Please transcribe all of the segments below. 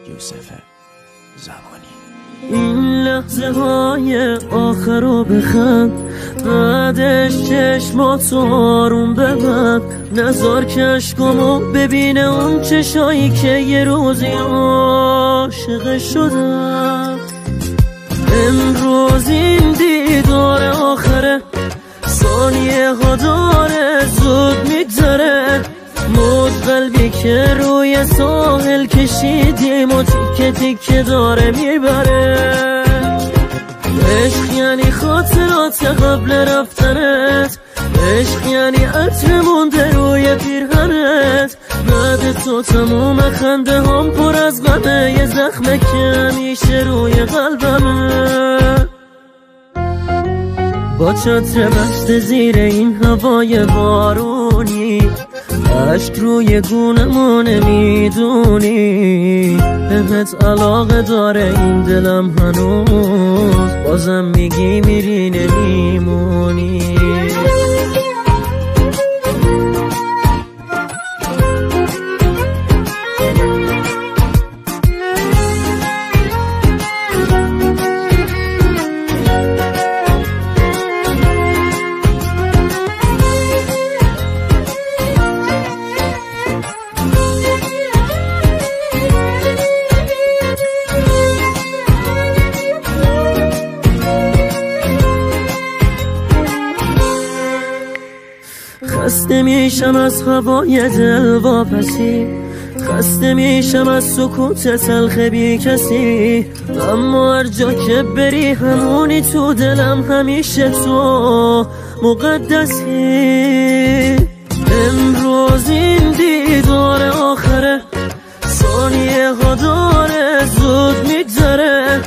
یوسف زمانی. این لحظه های آخر رو بخند، بعدش چشماتو آروم ببند، نذار که عشقامو ببینه اون چشایی که یه روزی عاشق شدم. امروز این دیدار آخره، ثانیه ها داره زود میگذره، موج قلبی که روی ساحل کشیدیم و تیکه تیکه داره میبره. عشق یعنی خاطرات قبل رفتنت، عشق یعنی عطر مونده روی پیرهنت، بعد تو تموم خنده هم پر از غمه، یه زخمه که همیشه روی قلبمه. با چتر بسته زیر این هوای بارونی، عشق روی گونمو نمیدونی، بهت علاقه داره این دلم هنوز، بازم میگی میری نمیمونی. خسته میشم از هوای دل واپسی، خسته میشم از سکوت تلخ بی کسی، اما هر جا که بری همونی تو دلم، همیشه تو مقدسی. امروز این دیدار آخره، ثانیه ها داره زود میگذره،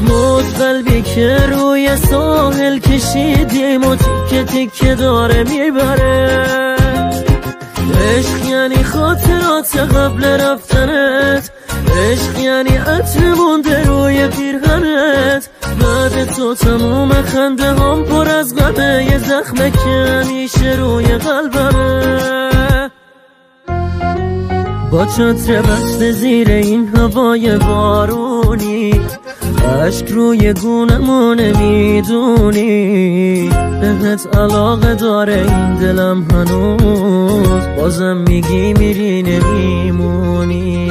موج قلبی که روی ساحل کشیدیم و تیکه تیکه داره میبره. عشق یعنی خاطرات قبل رفتنت، عشق یعنی عطر مونده روی پیرهنت، بعد تو تموم خنده هم پر از غمه، یه زخمه که همیشه روی قلبمه. با چتر بسته زیر این هوای بارونی، عشق روی گونمو نمیدونی، بهت علاقه داره این دلم هنوز، بازم میگی میری نمیمونی.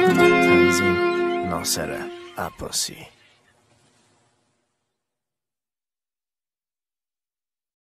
تنظیم ناصر عباسی.